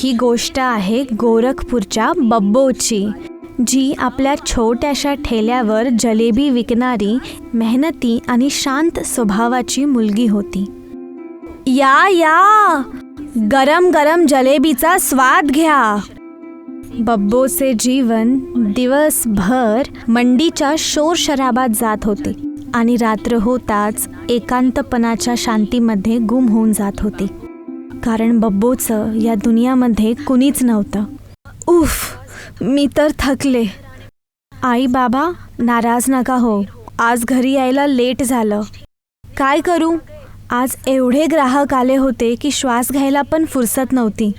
ही गोष्ट आहे गोरखपूरच्या बब्बोची, जी आपल्या छोट्याशा ठेल्यावर जलेबी विकणारी मेहनती आणि शांत स्वभावाची मुलगी होती. या या, गरम गरम जलेबीचा स्वाद घ्या. बब्बोचे जीवन दिवसभर मंडीच्या शोरशराबात जात होते आणि रात्र होताच एकांतपणाच्या शांतीमध्ये गुम होऊन जात होती. कारण बब्बोचं या दुनियामध्ये कुणीच नव्हतं. उफ, मी तर थकले. आई बाबा नाराज नका हो, आज घरी यायला लेट झालं. काय करू, आज एवढे ग्राहक आले होते की श्वास घ्यायला पण फुरसत नव्हती,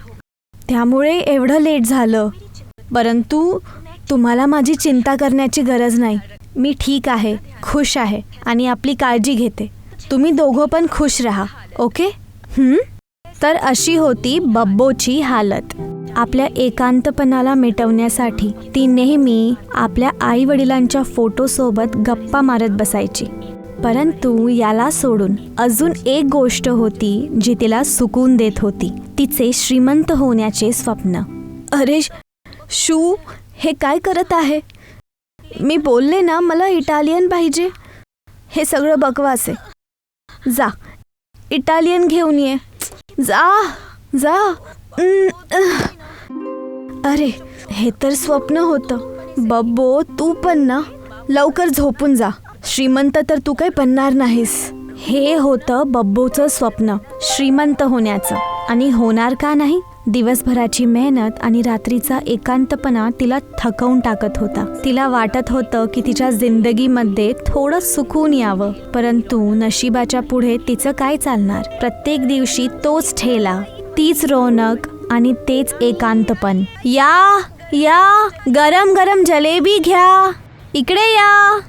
त्यामुळे एवढं लेट झालं. परंतु तुम्हाला माझी चिंता करण्याची गरज नाही. मी ठीक आहे, खुश आहे आणि आपली काळजी घेते. तुम्ही दोघं पण खुश राहा, ओके? तर अशी होती बब्बोची हालत. आपल्या एकांतपणाला मिटवण्यासाठी ती नेहमी आपल्या आई वडिलांच्या फोटोसोबत गप्पा मारत बसायची. परंतु याला सोडून अजून एक गोष्ट होती जी तिला सुकून देत होती, तिचे श्रीमंत होण्याचे स्वप्न. अरे शू, हे काय करत आहे? मी बोलले ना मला इटालियन पाहिजे. हे सगळं बकवास आहे. जा इटालियन घेऊन ये. जा जा. अरे हे तर स्वप्न होतं. बब्बो तू पण ना, लवकर झोपून जा. श्रीमंत तर तू काही बनणार नाहीस. हे होतं बब्बोचं स्वप्न, श्रीमंत होण्याचं. आणि होणार का नाही? दिवसभराची मेहनत आणि रात्रीचा एकांतपणा तिला थकवून टाकत होता. तिला वाटत होतं की तिच्या जिंदगीमध्ये थोडं सुकून यावं, परंतु नशिबाच्या पुढे तिचं काय चालणार? प्रत्येक दिवशी तोच ठेला, तीच रौनक आणि तेच एकांतपण. या या, गरम गरम जलेबी घ्या, इकडे या.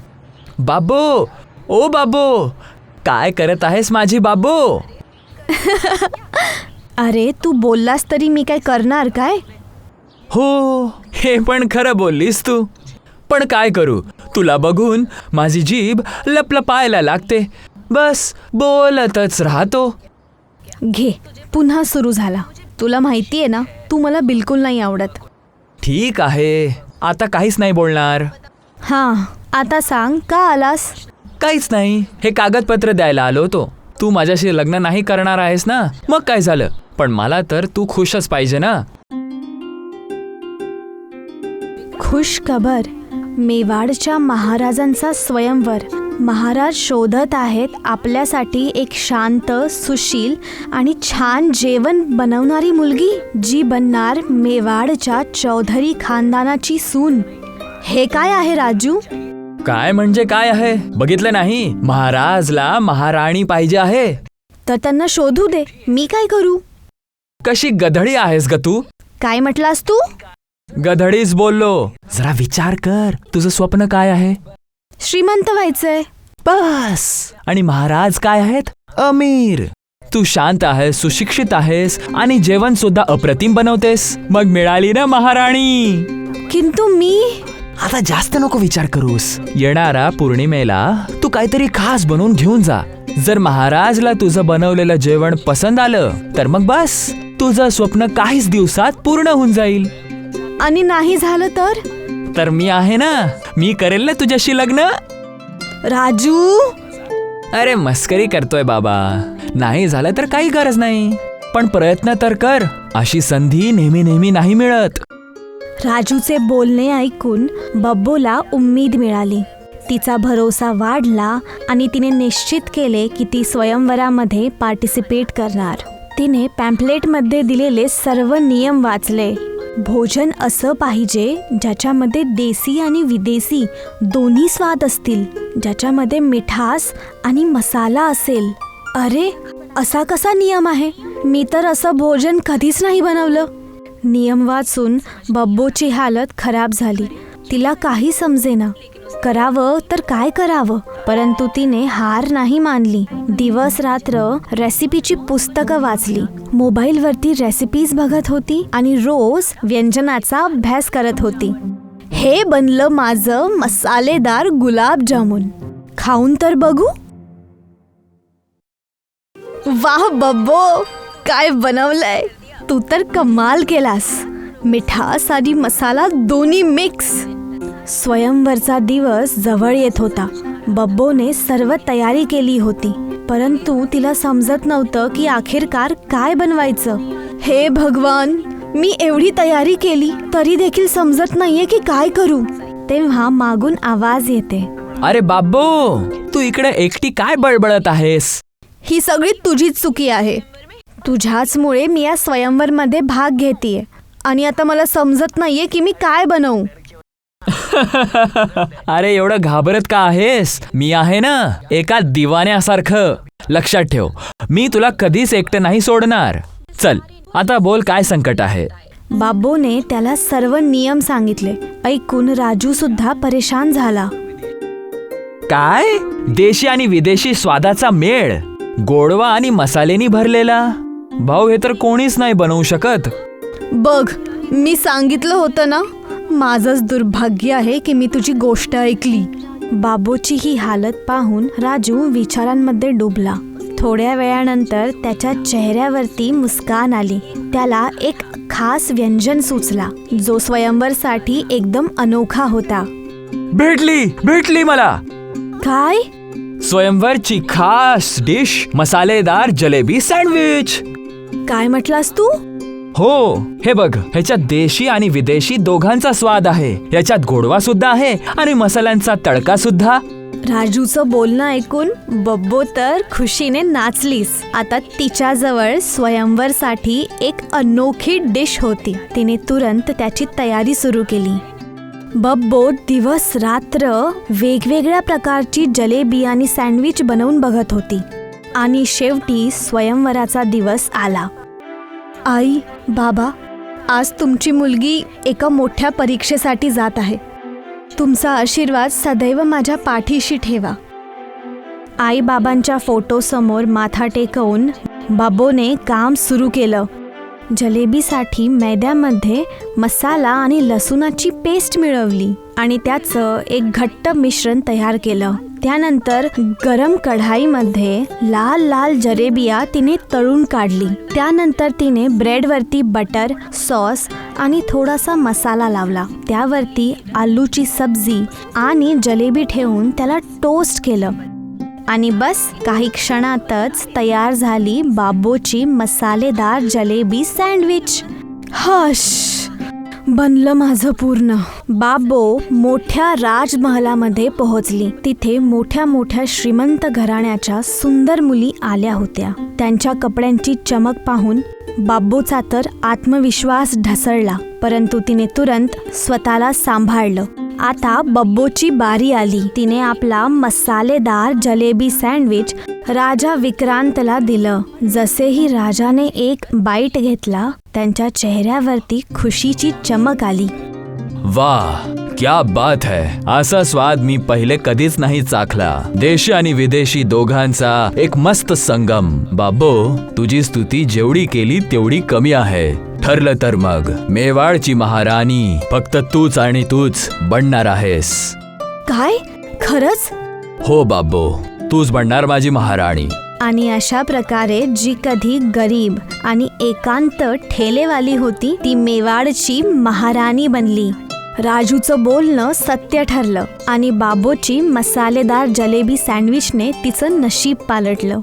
बाबो, ओ बाबो, काय करत आहेस माझी बाबो? अरे तू बोललास तरी मी काय करणार काय? हो, हे पण खरं बोललीस तू. पण काय करू, तुला बघून माझी जीभ लपलपायला लागते. बस बोलतच राहतो. घे, पुन्हा सुरू झाला. तुला माहितीये ना, तू मला बिलकुल नाही आवडत. ठीक आहे, आता काहीच नाही बोलणार. हां, आता सांग का आलास? काहीच नाही, हे कागदपत्र द्यायला आलो होतो. तू माझ्याशी लग्न नाही करणार आहेस ना, मग काय झालं? पण मला तर तू खुशच पाहिजे ना. खुश खबर, मेवाडच्या महाराजांचा स्वयंवर. महाराज शोधत आहेत आपल्यासाठी एक शांत, सुशील आणि छान जेवण बनवणारी मुलगी, जी बनणार मेवाडच्या चौधरी खानदानाची सून. हे काय आहे राजू? काय म्हणजे काय आहे? बघितलं नाही, महाराजला महाराणी पाहिजे आहे. तर त्यांना शोधू दे, मी काय करू? कशी गधडी आहेस ग तू? काय म्हटलास तू? गधडीच बोललो. जरा विचार कर, तुझं स्वप्न काय आहे? श्रीमंत व्हायचंय. बस. आणि महाराज काय आहेत? अमीर. तू शांत आहेस, सुशिक्षित आहेस आणि जेवण सुद्धा अप्रतिम बनवतेस. मग मिळाली ना महाराणी. किंतु मी... आता जास्त नको विचार करूस. येणारा पौर्णिमेला तू काहीतरी खास बनवून घेऊन जा. जर महाराजला तुझं बनवलेलं जेवण पसंत आलं तर मग बस, तुझं स्वप्न काहीच दिवसात पूर्ण होऊन जाईल. आणि नाही झालं तर? तर मी आहे ना, मी करेल ना तुझ्याशी लग्न. राजू, अरे मस्करी करतोय बाबा. नाही झालं तर काही गरज नाही, पण प्रयत्न तर कर. अशी संधी नेहमी नेहमी नाही मिळत. राजूचे बोलणे ऐकून बब्बोला उम्मीद मिळाली. तिचा भरोसा वाढला आणि तिने निश्चित केले की ती स्वयंवरामध्ये पार्टिसिपेट करणार. तिने पॅम्पलेटमध्ये दिलेले सर्व नियम वाचले. भोजन असं पाहिजे ज्याच्यामध्ये देसी आणि विदेशी दोन्ही स्वाद असतील, ज्याच्यामध्ये मिठास आणि मसाला असेल. अरे, असा कसा नियम आहे? मी तर असं भोजन कधीच नाही बनवलं. नियम वाचून बब्बोची हालत खराब झाली. तिला काही समजेना. करावं तर काय करावं, परंतु तिने हार नाही मानली. दिवस रात्र रेसिपीची पुस्तकं वाचली, मोबाईलवरती रेसिपीज बघत होती आणि रोज व्यंजनाचा अभ्यास करत होती. हे बनलं माझं मसालेदार गुलाबजामुन. खाऊन तर बघू. वाह बब्बो, काय बनवलंय? तू तर कमाल केलास. मिठास आणि मसाला दोन्ही मिक्स. स्वयंवरचा दिवस जवळ येत होता. बब्बोने सर्व तयारी केली होती, परंतु तिला समजत नव्हतं की अखेरकार काय बनवायचं. हे भगवान, मी एवढी तयारी केली तरी देखील समजत नाहीये की काय करू. तेव्हा मागून आवाज येते. अरे बाब्बो, तू इकडे एकटी काय बळबळत आहेस? ही सगळी तुझीच चुकी आहे. तुझ्याचमुळे मी या स्वयंवरमध्ये भाग घेतेय आणि आता मला समजत नाहीये की मी काय बनवू. अरे एवढं घाबरत का आहेस? मी आहे ना, एका दिवाण्यासारखं. लक्षात ठेव, मी तुला कधीच एकटं नाही सोडणार. चल आता बोल, काय संकट आहे? बाब्बोने त्याला सर्व नियम सांगितले. ऐकून राजू सुद्धा परेशान झाला. काय? देशी आणि विदेशी स्वादाचा मेळ, गोडवा आणि मसाल्यानी भरलेला. भाऊ, हे तर कोणीच नाही बनवू शकत. बघ, मी सांगितलं होतं ना, माझंच दुर्भाग्य आहे की मी तुझी गोष्ट ऐकली. बाबूची ही हालत पाहून राजू विचारांमध्ये डुबला. थोड्या वेळानंतर त्याच्या चेहऱ्यावरती मुस्कान आली. त्याला एक खास व्यंजन सुचला, जो स्वयंवरसाठी एकदम अनोखा होता. भेटली मला. काय? स्वयंवरची खास डिश, मसालेदार जलेबी सँडविच. काय म्हटलास तू? हो, हे बघ, ह्याच्यात देशी आणि विदेशी दोघांचा स्वाद आहे. याच्यात गोडवा सुद्धा आहे आणि मसाल्यांचा तडका सुद्धा. राजूचं बोलणं ऐकून बब्बो तर खुशीने नाचलीस. आता तिच्याजवळ स्वयंवरसाठी एक अनोखी डिश होती. तिने तुरंत त्याची तयारी सुरू केली. बब्बो दिवस रात्र वेगवेगळ्या प्रकारची जलेबी आणि सँडविच बनवून बघत होती. आणि शेवटी स्वयंवराचा दिवस आला. आई, बाबा, आज तुमची मुलगी एका मोठ्या परीक्षेसाठी जात आहे. तुमचा आशीर्वाद सदैव माझ्या पाठीशी ठेवा. आई बाबांच्या फोटोसमोर माथा टेकवून बाब्बोने काम सुरू केलं. जलेबीसाठी मैद्यामध्ये मसाला आणि लसूणाची पेस्ट मिळवली आणि त्याचं एक घट्ट मिश्रण तयार केलं. त्यानंतर गरम कढाईमध्ये लाल लाल जलेबिया तिने तळून काढली. त्यानंतर तिने ब्रेडवरती बटर, सॉस आणि थोडासा मसाला लावला. त्यावरती आलूची सब्जी आणि जलेबी ठेवून त्याला टोस्ट केलं. आणि बस काही क्षणातच तयार झाली बाब्बोची मसालेदार जलेबी सँडविच. हश, बनलं माझं पूर्ण. बाब्बो मोठ्या राजमहालामध्ये पोहोचली. तिथे मोठ्या मोठ्या श्रीमंत घराण्याच्या सुंदर मुली आल्या होत्या. त्यांच्या कपड्यांची चमक पाहून बाब्बोचा तर आत्मविश्वास ढसळला, परंतु तिने तुरंत स्वतःला सांभाळलं. आता बब्बोची बारी आली. तिने आपला मसालेदार जलेबी सँडविच राजा विक्रांतला दिलं. जसेही राजाने एक बाईट घेतला, त्यांच्या चेहऱ्यावरती खुशीची चमक आली. वाह, क्या बात है. असा स्वाद मी पहिले कधीच नाही चाखला. देशी आणि विदेशी दोघांचा एक मस्त संगम. बाब्बो, तुझी स्तुती जेवढी केली तेवढी कमी आहे. ठरलं तर मग मेवाडची महाराणी फक्त तूच आणि तूच बनणार आहेस. काय? खरंच? हो बाब्बो, तूच बनणार माझी महाराणी. आणि अशा प्रकारे जी कधी गरीब आणि एकांत ठेलेवाली होती, ती मेवाडची महाराणी बनली. राजूचं बोलणं सत्य ठरलं आणि बाब्बोची मसालेदार जलेबी सँडविचने तिचं नशीब पालटलं.